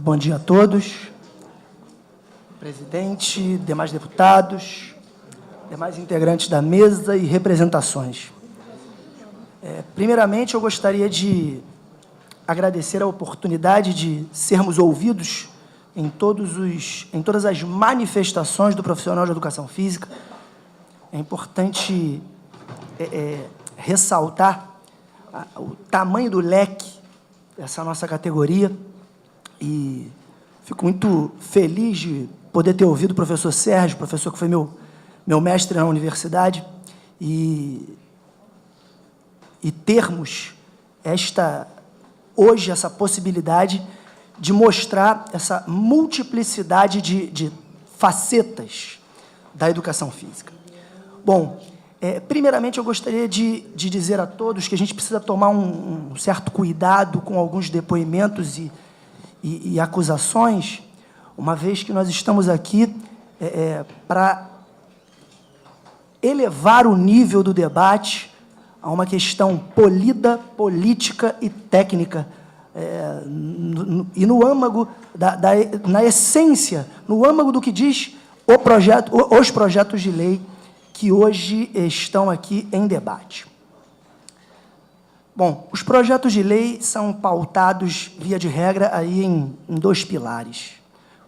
Bom dia a todos, presidente, demais deputados, demais integrantes da mesa e representações. Primeiramente, eu gostaria de agradecer a oportunidade de sermos ouvidos em todas as manifestações do profissional de educação física. É importante ressaltar o tamanho do leque dessa nossa categoria e fico muito feliz de poder ter ouvido o professor Sérgio, professor que foi meu mestre na universidade, e termos hoje essa possibilidade de mostrar essa multiplicidade de facetas da educação física. Bom, primeiramente eu gostaria de dizer a todos que a gente precisa tomar um certo cuidado com alguns depoimentos e acusações, uma vez que nós estamos aqui para elevar o nível do debate a uma questão polida, política e técnica, e no âmago, na essência, no âmago do que diz os projetos de lei que hoje estão aqui em debate. Bom, os projetos de lei são pautados, via de regra, aí em dois pilares.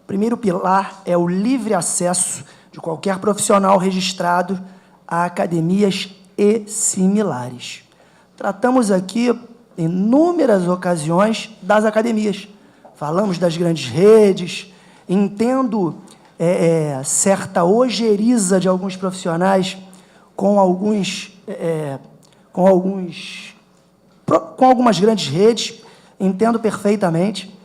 O primeiro pilar é o livre acesso de qualquer profissional registrado a academias e similares. Tratamos aqui, em inúmeras ocasiões, das academias. Falamos das grandes redes, entendo certa ojeriza de alguns profissionais com algumas grandes redes, entendo perfeitamente,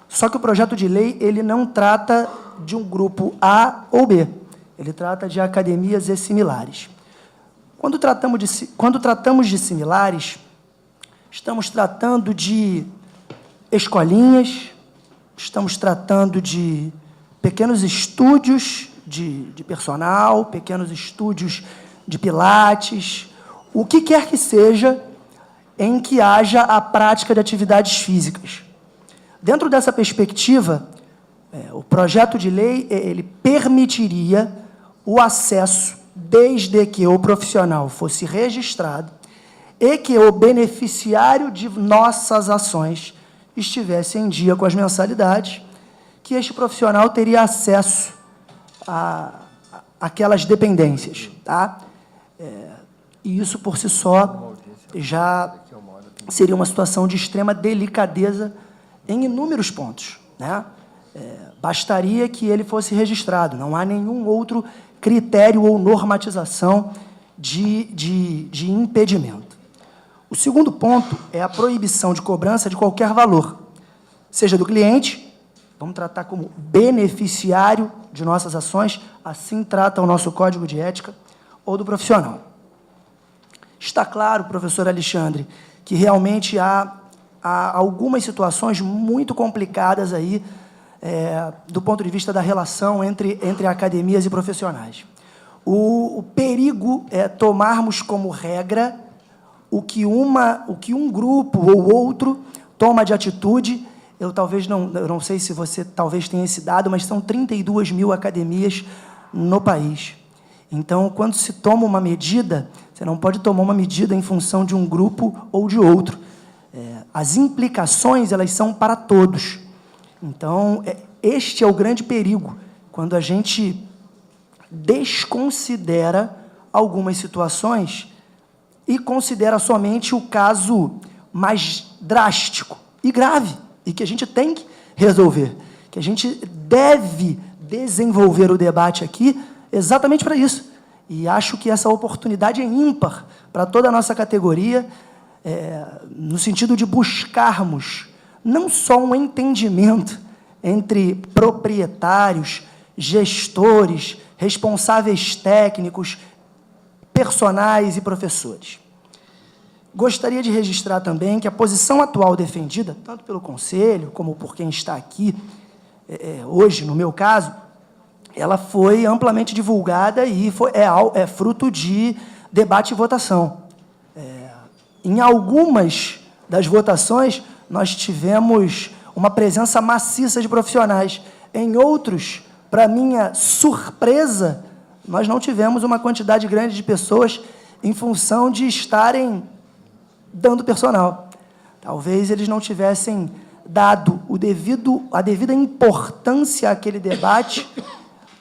só que o projeto de lei ele não trata de um grupo A ou B, ele trata de academias e similares. Quando tratamos de similares, estamos tratando de escolinhas, estamos tratando de pequenos estúdios de personal, pequenos estúdios de pilates, o que quer que seja em que haja a prática de atividades físicas. Dentro dessa perspectiva, o projeto de lei ele permitiria o acesso desde que o profissional fosse registrado e que o beneficiário de nossas ações estivesse em dia com as mensalidades, que este profissional teria acesso àquelas dependências. Tá? E isso, por si só, já seria uma situação de extrema delicadeza em inúmeros pontos. Né? Bastaria que ele fosse registrado, não há nenhum outro critério ou normatização de impedimento. O segundo ponto é a proibição de cobrança de qualquer valor, seja do cliente, vamos tratar como beneficiário de nossas ações, assim trata o nosso Código de Ética, ou do profissional. Está claro, professor Alexandre, que realmente há algumas situações muito complicadas aí, do ponto de vista da relação entre academias e profissionais. O perigo é tomarmos como regra o que um grupo ou outro toma de atitude. Eu não sei se você talvez tenha esse dado, mas são 32 mil academias no país. Então, quando se toma uma medida, você não pode tomar uma medida em função de um grupo ou de outro. As implicações, elas são para todos. Então, este é o grande perigo, quando a gente desconsidera algumas situações e considera somente o caso mais drástico e grave, e que a gente tem que resolver, que a gente deve desenvolver o debate aqui exatamente para isso. E acho que essa oportunidade é ímpar para toda a nossa categoria, no sentido de buscarmos não só um entendimento entre proprietários, gestores, responsáveis técnicos, personais e professores. Gostaria de registrar também que a posição atual defendida, tanto pelo Conselho como por quem está aqui hoje, no meu caso, ela foi amplamente divulgada e é fruto de debate e votação. Em algumas das votações, nós tivemos uma presença maciça de profissionais. Em outros, para minha surpresa, nós não tivemos uma quantidade grande de pessoas em função de estarem dando personal. Talvez eles não tivessem dado a devida importância àquele debate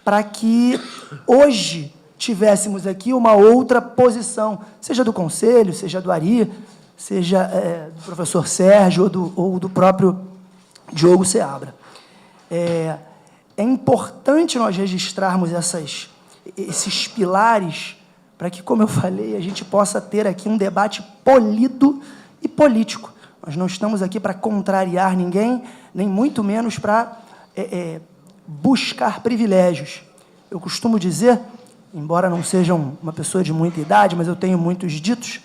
para que hoje tivéssemos aqui uma outra posição, seja do Conselho, seja do Ari, seja do professor Sérgio ou do próprio Diogo Seabra. É importante nós registrarmos esses pilares para que, como eu falei, a gente possa ter aqui um debate polido e político. Nós não estamos aqui para contrariar ninguém, nem muito menos para buscar privilégios. Eu costumo dizer, embora não seja uma pessoa de muita idade, mas eu tenho muitos ditos,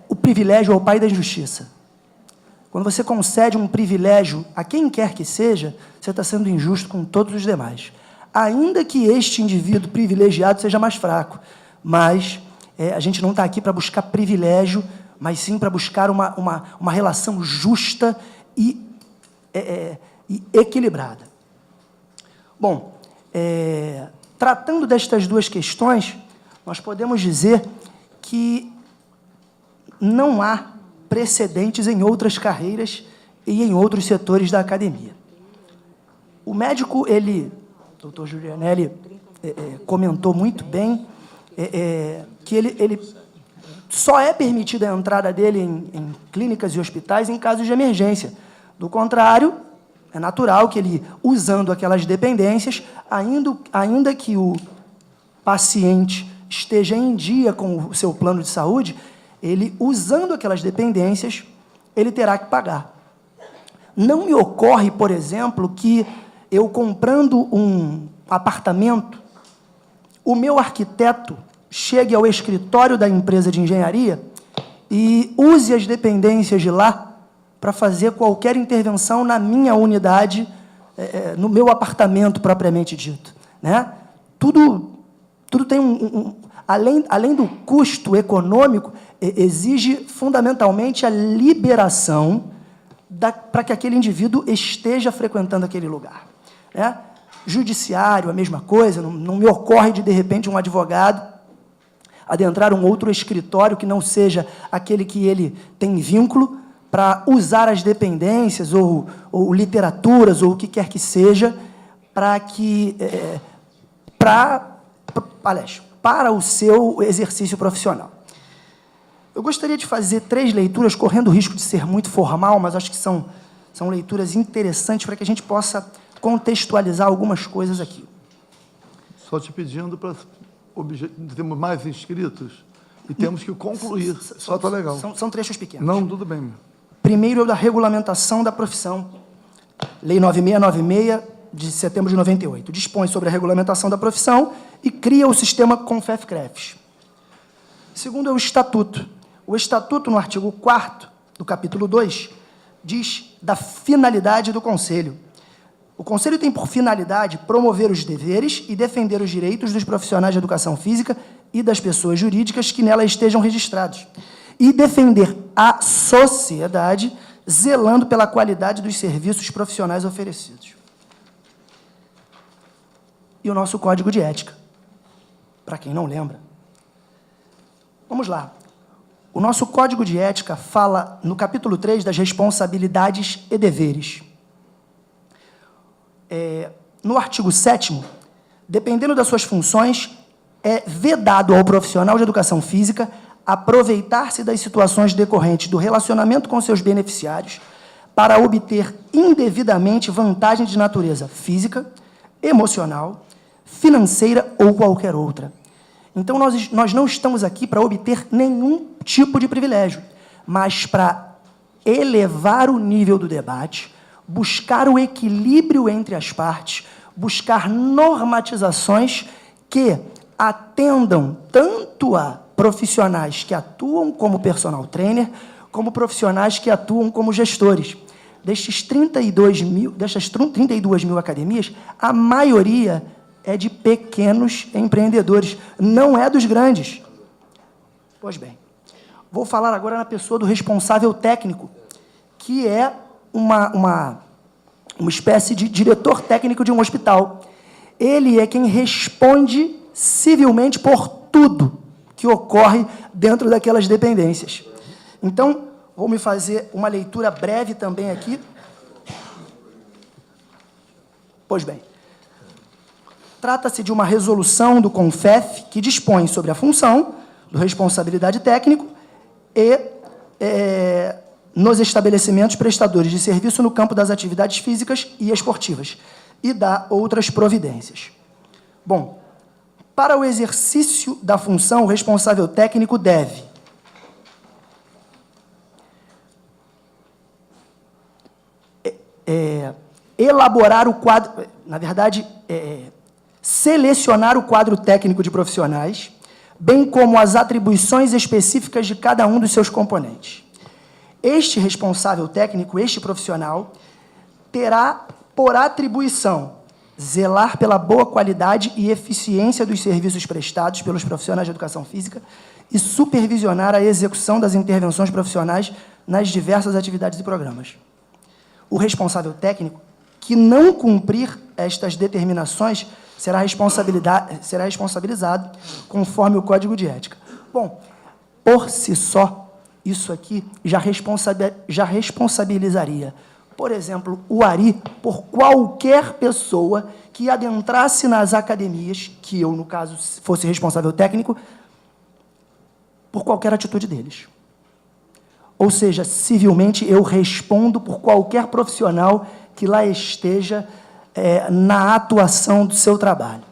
o privilégio é o pai da injustiça. Quando você concede um privilégio a quem quer que seja, você está sendo injusto com todos os demais. Ainda que este indivíduo privilegiado seja mais fraco, mas a gente não está aqui para buscar privilégio, mas sim para buscar uma relação justa e equilibrada. Bom, tratando destas duas questões, nós podemos dizer que não há precedentes em outras carreiras e em outros setores da academia. O médico, doutor Julianelli, comentou muito bem que ele só é permitida a entrada dele em clínicas e hospitais em casos de emergência. Do contrário, é natural que ele, usando aquelas dependências, ainda que o paciente esteja em dia com o seu plano de saúde, ele, usando aquelas dependências, ele terá que pagar. Não me ocorre, por exemplo, que eu, comprando um apartamento, o meu arquiteto chegue ao escritório da empresa de engenharia e use as dependências de lá para fazer qualquer intervenção na minha unidade, no meu apartamento propriamente dito, né? Tudo tem além do custo econômico, exige fundamentalmente a liberação para que aquele indivíduo esteja frequentando aquele lugar, né? Judiciário, a mesma coisa, não me ocorre de repente, um advogado adentrar um outro escritório que não seja aquele que ele tem vínculo para usar as dependências ou literaturas ou o que quer que seja para o seu exercício profissional. Eu gostaria de fazer 3 leituras, correndo o risco de ser muito formal, mas acho que são leituras interessantes para que a gente possa contextualizar algumas coisas aqui. Só te pedindo para... Temos mais inscritos e temos que concluir. Só está legal. São trechos pequenos. Não, tudo bem. Primeiro é o da regulamentação da profissão. Lei 9696, de setembro de 98. Dispõe sobre a regulamentação da profissão e cria o sistema CONFEF-CREFES. Segundo é o Estatuto. O Estatuto, no artigo 4º do capítulo 2, diz da finalidade do Conselho. O Conselho tem por finalidade promover os deveres e defender os direitos dos profissionais de educação física e das pessoas jurídicas que nela estejam registrados, e defender a sociedade, zelando pela qualidade dos serviços profissionais oferecidos. E o nosso Código de Ética, para quem não lembra. Vamos lá. O nosso Código de Ética fala, no capítulo 3, das responsabilidades e deveres. No artigo 7º, dependendo das suas funções, é vedado ao profissional de educação física aproveitar-se das situações decorrentes do relacionamento com seus beneficiários para obter indevidamente vantagem de natureza física, emocional, financeira ou qualquer outra. Então, nós não estamos aqui para obter nenhum tipo de privilégio, mas para elevar o nível do debate, buscar o equilíbrio entre as partes, buscar normatizações que atendam tanto a profissionais que atuam como personal trainer, como profissionais que atuam como gestores. Destas 32 mil academias, a maioria é de pequenos empreendedores, não é dos grandes. Pois bem, vou falar agora na pessoa do responsável técnico, que é uma espécie de diretor técnico de um hospital. Ele é quem responde civilmente por tudo que ocorre dentro daquelas dependências. Então, vou me fazer uma leitura breve também aqui. Pois bem, trata-se de uma resolução do CONFEF que dispõe sobre a função do responsabilidade técnico e nos estabelecimentos prestadores de serviço no campo das atividades físicas e esportivas e dá outras providências. Bom, para o exercício da função, o responsável técnico deve elaborar o quadro, na verdade, selecionar o quadro técnico de profissionais, bem como as atribuições específicas de cada um dos seus componentes. Este responsável técnico, este profissional, terá por atribuição zelar pela boa qualidade e eficiência dos serviços prestados pelos profissionais de educação física e supervisionar a execução das intervenções profissionais nas diversas atividades e programas. O responsável técnico que não cumprir estas determinações será responsabilizado conforme o Código de Ética. Bom, por si só, isso aqui já responsabilizaria, por exemplo, o ARI por qualquer pessoa que adentrasse nas academias, que eu, no caso, fosse responsável técnico, por qualquer atitude deles. Ou seja, civilmente, eu respondo por qualquer profissional que lá esteja na atuação do seu trabalho.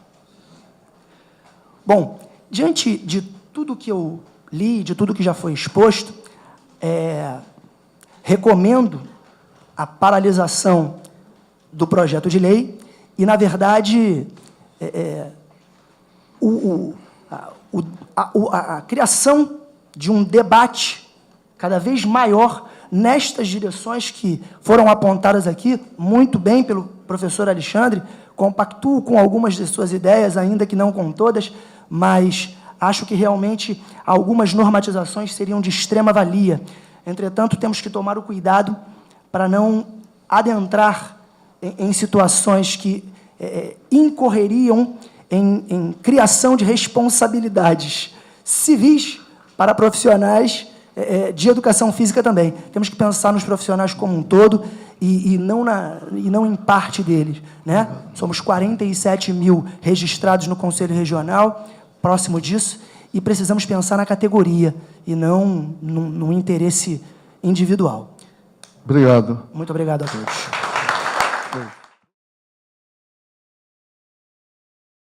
Bom, diante de tudo que eu li, de tudo que já foi exposto, recomendo a paralisação do projeto de lei e, na verdade, a criação de um debate cada vez maior nestas direções que foram apontadas aqui, muito bem pelo professor Alexandre, compactuo com algumas de suas ideias, ainda que não com todas, mas acho que realmente algumas normatizações seriam de extrema valia. Entretanto, temos que tomar o cuidado para não adentrar em situações que incorreriam em criação de responsabilidades civis para profissionais de educação física também. Temos que pensar nos profissionais como um todo e não em parte deles, né? Somos 47 mil registrados no Conselho Regional, próximo disso, e precisamos pensar na categoria e não no interesse individual. Obrigado. Muito obrigado a todos.